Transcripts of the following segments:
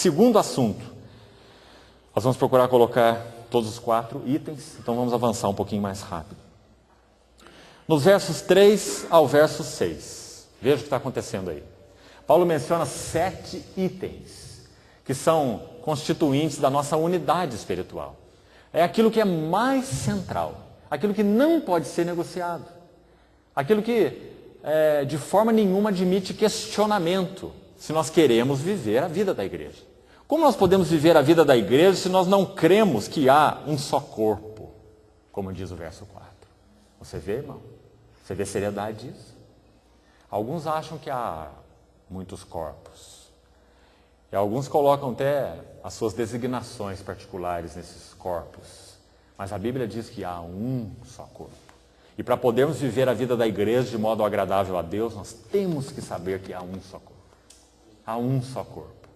segundo assunto. Nós vamos procurar colocar todos os 4 itens, então vamos avançar um pouquinho mais rápido. Nos versos 3 ao verso 6, veja o que está acontecendo aí. Paulo menciona 7 itens, que são constituintes da nossa unidade espiritual. É aquilo que é mais central, aquilo que não pode ser negociado, aquilo que de forma nenhuma admite questionamento, se nós queremos viver a vida da igreja. Como nós podemos viver a vida da igreja se nós não cremos que há um só corpo, como diz o verso 4? Você vê, irmão? Você vê a seriedade disso? Alguns acham que há muitos corpos. E alguns colocam até as suas designações particulares nesses corpos. Mas a Bíblia diz que há um só corpo. E para podermos viver a vida da igreja de modo agradável a Deus, nós temos que saber que há um só corpo. Há um só corpo.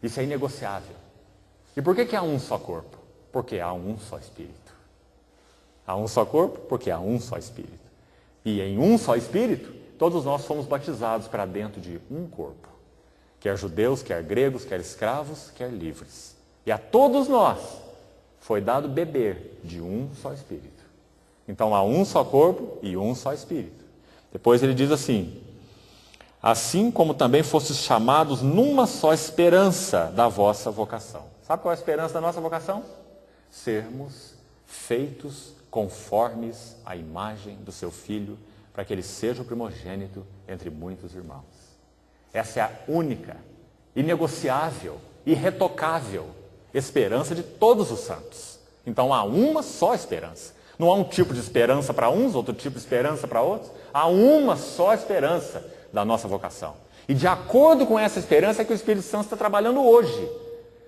Isso é inegociável. E por que há um só corpo? Porque há um só Espírito. Há um só corpo porque há um só Espírito. E em um só Espírito, todos nós fomos batizados para dentro de um corpo. Quer judeus, quer gregos, quer escravos, quer livres. E a todos nós foi dado beber de um só Espírito. Então há um só corpo e um só Espírito. Depois ele diz assim: assim como também fostes chamados numa só esperança da vossa vocação. Sabe qual é a esperança da nossa vocação? Sermos feitos conformes à imagem do seu Filho, para que ele seja o primogênito entre muitos irmãos. Essa é a única, inegociável, irretocável esperança de todos os santos. Então há uma só esperança. Não há um tipo de esperança para uns, outro tipo de esperança para outros. Há uma só esperança da nossa vocação. E de acordo com essa esperança é que o Espírito Santo está trabalhando hoje,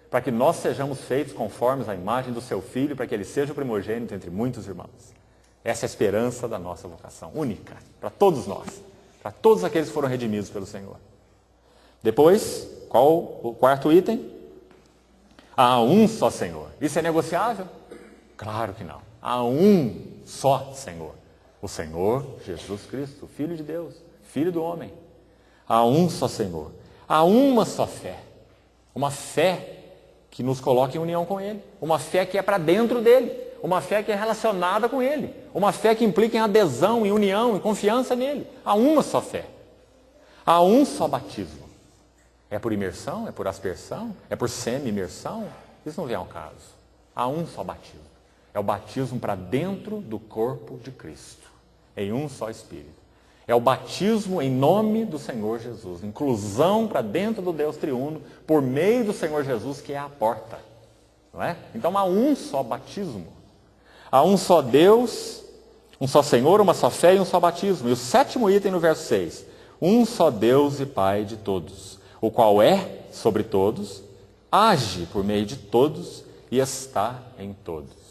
para que nós sejamos feitos conformes à imagem do seu Filho, para que ele seja o primogênito entre muitos irmãos. Essa é a esperança da nossa vocação, única, para todos nós, para todos aqueles que foram redimidos pelo Senhor. Depois, qual o 4º item? Há um só Senhor. Isso é negociável? Claro que não. Há um só Senhor. O Senhor Jesus Cristo, Filho de Deus, Filho do homem. Há um só Senhor. Há uma só fé. Uma fé que nos coloca em união com Ele. Uma fé que é para dentro dEle. Uma fé que é relacionada com Ele. Uma fé que implica em adesão, em união, em confiança nele. Há uma só fé. Há um só batismo. É por imersão? É por aspersão? É por semi-imersão? Isso não vem ao caso. Há um só batismo. É o batismo para dentro do corpo de Cristo. Em um só Espírito. É o batismo em nome do Senhor Jesus. Inclusão para dentro do Deus triuno, por meio do Senhor Jesus, que é a porta. Não é? Então há um só batismo. Há um só Deus, um só Senhor, uma só fé e um só batismo. E o 7º item no verso 6. Um só Deus e Pai de todos, o qual é sobre todos, age por meio de todos e está em todos.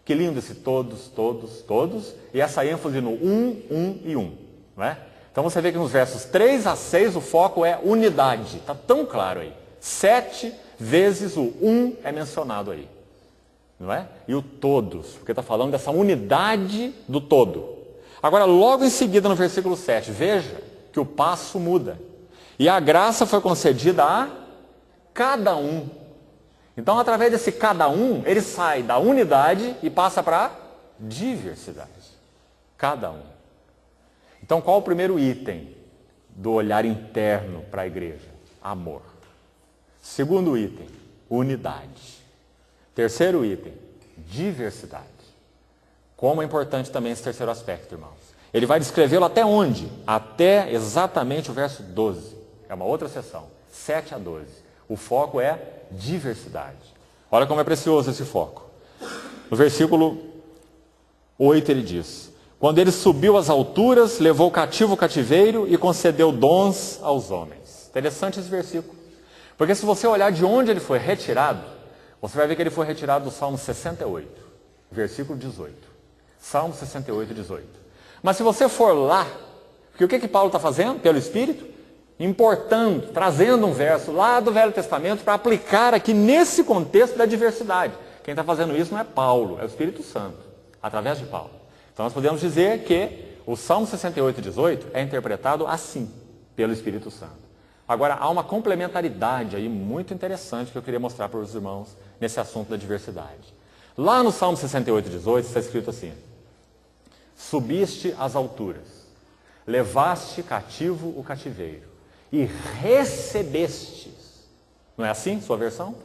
Que lindo esse todos, todos, todos. E essa ênfase no um e um. Não é? Então você vê que nos versos 3 a 6 o foco é unidade. Está tão claro aí. 7 vezes o um é mencionado aí. Não é? E o todos, porque está falando dessa unidade do todo. Agora, logo em seguida, no versículo 7, veja que o passo muda. E a graça foi concedida a cada um. Então, através desse cada um, ele sai da unidade e passa para a diversidade. Cada um. Então, qual o primeiro item do olhar interno para a igreja? Amor. Segundo item, unidade. Terceiro item, diversidade. Como é importante também esse terceiro aspecto, irmãos. Ele vai descrevê-lo até onde? Até exatamente o verso 12. É uma outra seção, 7 a 12. O foco é diversidade. Olha como é precioso esse foco. No versículo 8 ele diz: quando ele subiu às alturas, levou cativo o cativeiro e concedeu dons aos homens. Interessante esse versículo. Porque se você olhar de onde ele foi retirado, você vai ver que ele foi retirado do Salmo 68, versículo 18. Salmo 68, 18. Mas se você for lá, porque o que Paulo está fazendo pelo Espírito? Importando, trazendo um verso lá do Velho Testamento para aplicar aqui nesse contexto da diversidade. Quem está fazendo isso não é Paulo, é o Espírito Santo, através de Paulo. Então nós podemos dizer que o Salmo 68, 18 é interpretado assim, pelo Espírito Santo. Agora, há uma complementaridade aí muito interessante que eu queria mostrar para os irmãos nesse assunto da diversidade. Lá no Salmo 68:18 está escrito assim: subiste às alturas, levaste cativo o cativeiro e recebestes, não é assim sua versão?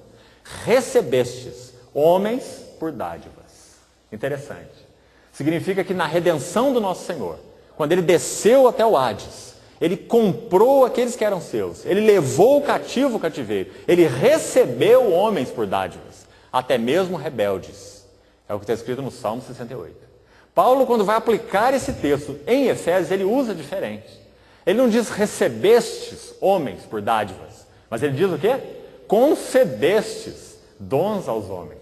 Recebestes homens por dádivas. Interessante. Significa que na redenção do nosso Senhor, quando ele desceu até o Hades, ele comprou aqueles que eram seus, ele levou o cativo o cativeiro, ele recebeu homens por dádivas, até mesmo rebeldes. É o que está escrito no Salmo 68. Paulo, quando vai aplicar esse texto em Efésios, ele usa diferente. Ele não diz recebestes homens por dádivas, mas ele diz o quê? Concedestes dons aos homens.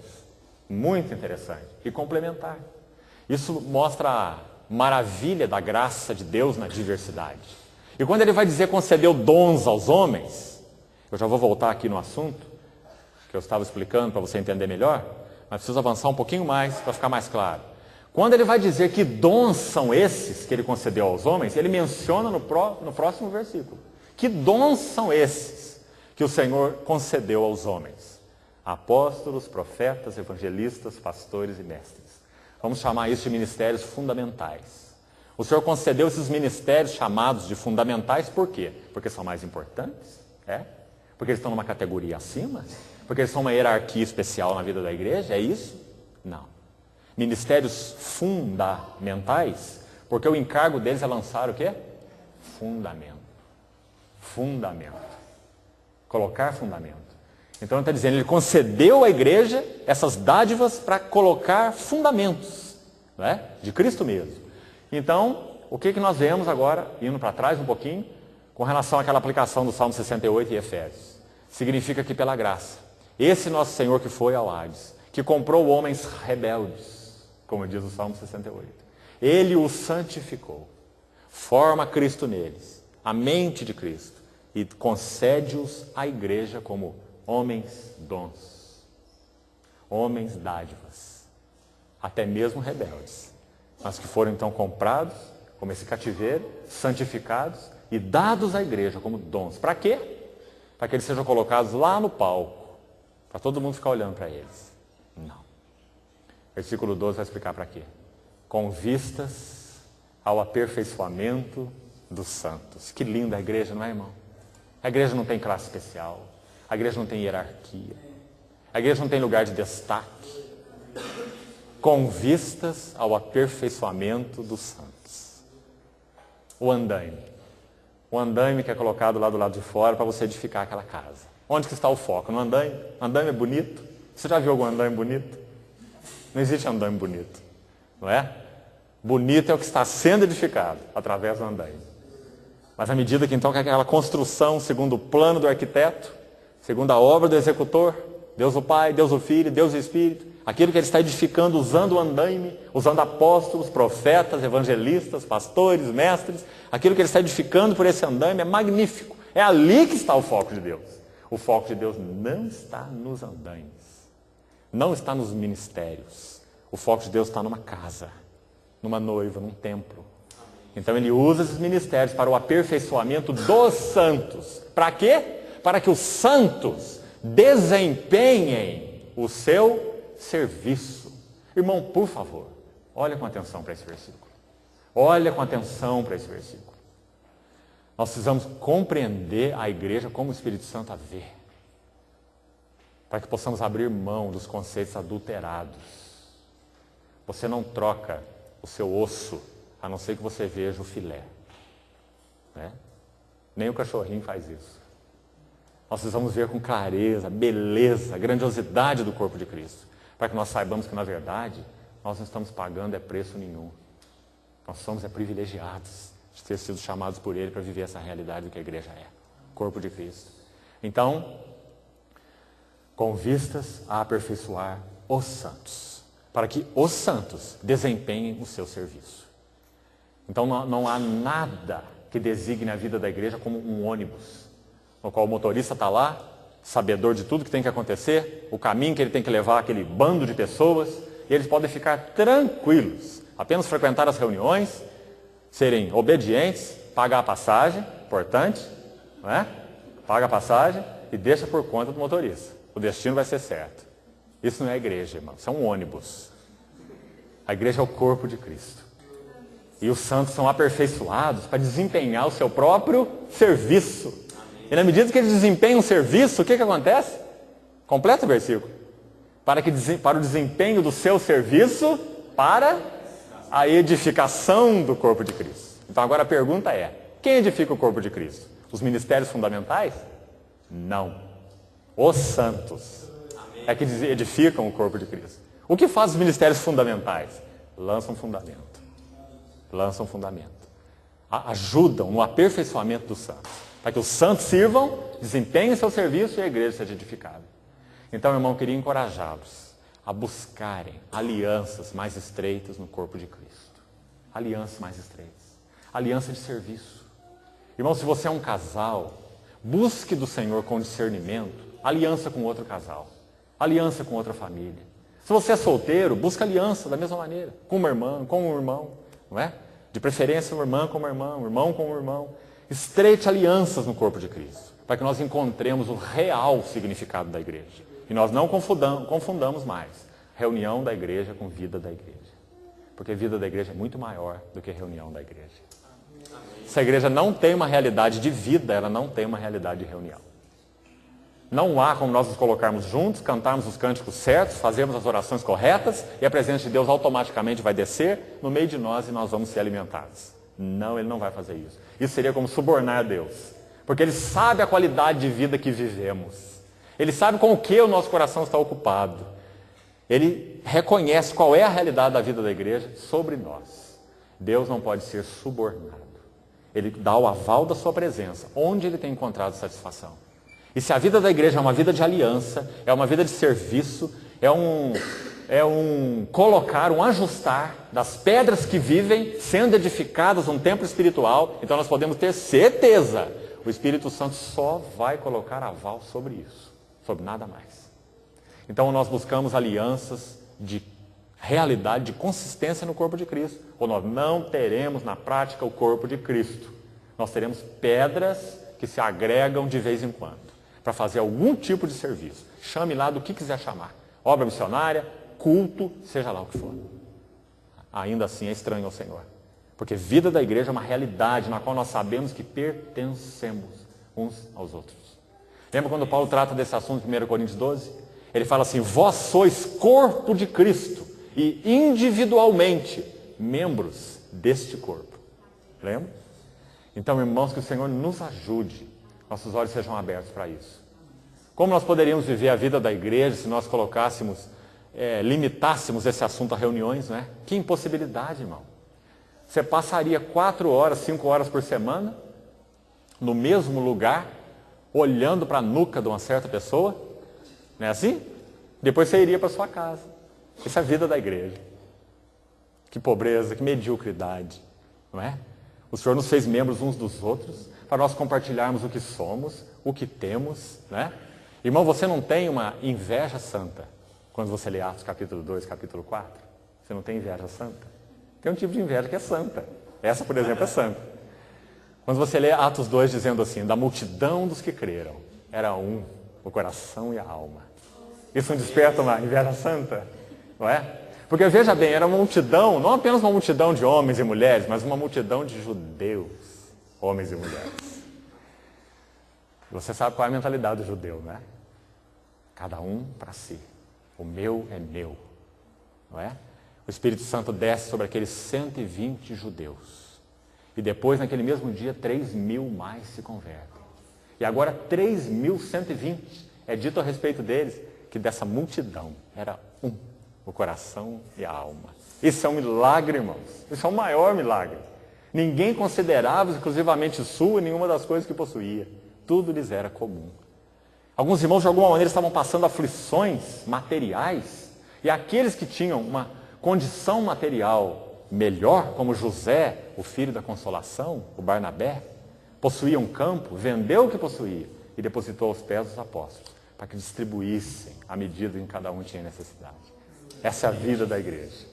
Muito interessante e complementar. Isso mostra a maravilha da graça de Deus na diversidade. E quando ele vai dizer concedeu dons aos homens, eu já vou voltar aqui no assunto, que eu estava explicando para você entender melhor, mas preciso avançar um pouquinho mais para ficar mais claro. Quando ele vai dizer que dons são esses que ele concedeu aos homens, ele menciona no próximo versículo. Que dons são esses que o Senhor concedeu aos homens? Apóstolos, profetas, evangelistas, pastores e mestres. Vamos chamar isso de ministérios fundamentais. O Senhor concedeu esses ministérios chamados de fundamentais por quê? Porque são mais importantes? Porque eles estão numa categoria acima? Porque eles são uma hierarquia especial na vida da igreja? É isso? Não. Ministérios fundamentais, porque o encargo deles é lançar o quê? Fundamento. Fundamento. Colocar fundamento. Então ele está dizendo, ele concedeu à igreja essas dádivas para colocar fundamentos, não é? De Cristo mesmo. Então, o que nós vemos agora, indo para trás um pouquinho, com relação àquela aplicação do Salmo 68 e Efésios? Significa que pela graça, esse nosso Senhor que foi ao Hades, que comprou homens rebeldes, como diz o Salmo 68, ele os santificou, forma Cristo neles, a mente de Cristo, e concede-os à igreja como homens dons, homens dádivas, até mesmo rebeldes, mas que foram então comprados, como esse cativeiro, santificados e dados à igreja como dons. Para quê? Para que eles sejam colocados lá no palco, para todo mundo ficar olhando para eles. Não. Versículo 12 vai explicar para quê. Com vistas ao aperfeiçoamento dos santos. Que linda a igreja, não é, irmão? A igreja não tem classe especial. A igreja não tem hierarquia. A igreja não tem lugar de destaque. Com vistas ao aperfeiçoamento dos santos. O andaime. O andaime que é colocado lá do lado de fora para você edificar aquela casa. Onde que está o foco? No andaime? O andaime é bonito? Você já viu algum andaime bonito? Não existe andaime bonito, não é? Bonito é o que está sendo edificado através do andaime. Mas à medida que então que aquela construção, segundo o plano do arquiteto, segundo a obra do executor, Deus o Pai, Deus o Filho, Deus o Espírito, aquilo que ele está edificando usando o andaime, usando apóstolos, profetas, evangelistas, pastores, mestres, aquilo que ele está edificando por esse andaime é magnífico. É ali que está o foco de Deus. O foco de Deus não está nos andaimes, não está nos ministérios. O foco de Deus está numa casa, numa noiva, num templo. Então ele usa esses ministérios para o aperfeiçoamento dos santos. Para quê? Para que os santos desempenhem o seu serviço. Irmão, por favor, olha com atenção para esse versículo. Olha com atenção para esse versículo. Nós precisamos compreender a igreja como o Espírito Santo a vê. Para que possamos abrir mão dos conceitos adulterados. Você não troca o seu osso, a não ser que você veja o filé. Né? Nem o cachorrinho faz isso. Nós precisamos ver com clareza, beleza, grandiosidade do corpo de Cristo. Para que nós saibamos que, na verdade, nós não estamos pagando preço nenhum. Nós somos privilegiados de ter sido chamados por Ele para viver essa realidade do que a igreja é. Corpo de Cristo. Então, com vistas a aperfeiçoar os santos. Para que os santos desempenhem o seu serviço. Então não há nada que designe a vida da igreja como um ônibus, no qual o motorista está lá, sabedor de tudo que tem que acontecer, o caminho que ele tem que levar aquele bando de pessoas, e eles podem ficar tranquilos, apenas frequentar as reuniões, serem obedientes, pagar a passagem, importante, não é? paga a passagem e deixa por conta do motorista. O destino vai ser certo. Isso não é igreja, irmão. Isso é um ônibus. A igreja é o corpo de Cristo. E os santos são aperfeiçoados para desempenhar o seu próprio serviço. E na medida que eles desempenham o serviço, o que acontece? Completa o versículo. Para o desempenho do seu serviço, para a edificação do corpo de Cristo. Então agora a pergunta é, quem edifica o corpo de Cristo? Os ministérios fundamentais? Não. Os santos é que edificam o corpo de Cristo. O que faz os ministérios fundamentais? Lançam fundamento. Lançam fundamento. Ajudam no aperfeiçoamento dos santos. Para que os santos sirvam, desempenhem seu serviço e a igreja seja edificada. Então, irmão, eu queria encorajá-los a buscarem alianças mais estreitas no corpo de Cristo. Alianças mais estreitas. Aliança de serviço. Irmão, se você é um casal, busque do Senhor com discernimento aliança com outro casal. Aliança com outra família. Se você é solteiro, busca aliança da mesma maneira. Com uma irmã, com um irmão. Não é? De preferência, uma irmã com uma irmã, um irmão com um irmão. Estreite alianças no corpo de Cristo. Para que nós encontremos o real significado da igreja. E nós não confundamos mais reunião da igreja com vida da igreja. Porque vida da igreja é muito maior do que reunião da igreja. Se a igreja não tem uma realidade de vida, ela não tem uma realidade de reunião. Não há como nós nos colocarmos juntos, cantarmos os cânticos certos, fazermos as orações corretas e a presença de Deus automaticamente vai descer no meio de nós e nós vamos ser alimentados. Não, Ele não vai fazer isso. Isso seria como subornar a Deus. Porque Ele sabe a qualidade de vida que vivemos. Ele sabe com o que o nosso coração está ocupado. Ele reconhece qual é a realidade da vida da igreja sobre nós. Deus não pode ser subornado. Ele dá o aval da sua presença, onde Ele tem encontrado satisfação. E se a vida da igreja é uma vida de aliança, é uma vida de serviço, é um colocar, um ajustar das pedras que vivem, sendo edificadas num templo espiritual, então nós podemos ter certeza, o Espírito Santo só vai colocar aval sobre isso, sobre nada mais. Então nós buscamos alianças de realidade, de consistência no corpo de Cristo, ou nós não teremos na prática o corpo de Cristo. Nós teremos pedras que se agregam de vez em quando, para fazer algum tipo de serviço. Chame lá do que quiser chamar. Obra missionária, culto, seja lá o que for. Ainda assim é estranho ao Senhor. Porque vida da igreja é uma realidade na qual nós sabemos que pertencemos uns aos outros. Lembra quando Paulo trata desse assunto em 1 Coríntios 12? Ele fala assim, vós sois corpo de Cristo e individualmente membros deste corpo. Lembra? Então, irmãos, que o Senhor nos ajude. Nossos olhos sejam abertos para isso. Como nós poderíamos viver a vida da igreja se nós colocássemos, limitássemos esse assunto a reuniões, não é? Que impossibilidade, irmão. Você passaria 4 horas, 5 horas por semana, no mesmo lugar, olhando para a nuca de uma certa pessoa, não é assim? Depois você iria para sua casa. Isso é a vida da igreja. Que pobreza, que mediocridade, não é? O Senhor nos fez membros uns dos outros, para nós compartilharmos o que somos, o que temos, né? Irmão, você não tem uma inveja santa quando você lê Atos capítulo 2, capítulo 4? Você não tem inveja santa? Tem um tipo de inveja que é santa. Essa, por exemplo, é santa. Quando você lê Atos 2 dizendo assim, da multidão dos que creram, era um, o coração e a alma. Isso não desperta uma inveja santa, não é? Porque veja bem, era uma multidão, não apenas uma multidão de homens e mulheres, mas uma multidão de judeus, homens e mulheres. Você sabe qual é a mentalidade do judeu, né? Cada um para si. O meu é meu, não é? O Espírito Santo desce sobre aqueles 120 judeus. E depois, naquele mesmo dia, 3.000 mais se convertem. E agora 3.120 é dito a respeito deles que dessa multidão era um, o coração e a alma. Isso é um milagre, irmãos. Isso é o maior milagre. Ninguém considerava exclusivamente sua nenhuma das coisas que possuía. Tudo lhes era comum. Alguns irmãos, de alguma maneira, estavam passando aflições materiais. E aqueles que tinham uma condição material melhor, como José, o filho da consolação, o Barnabé, possuía um campo, vendeu o que possuía e depositou aos pés dos apóstolos, para que distribuíssem à medida em que cada um tinha necessidade. Essa é a vida da igreja.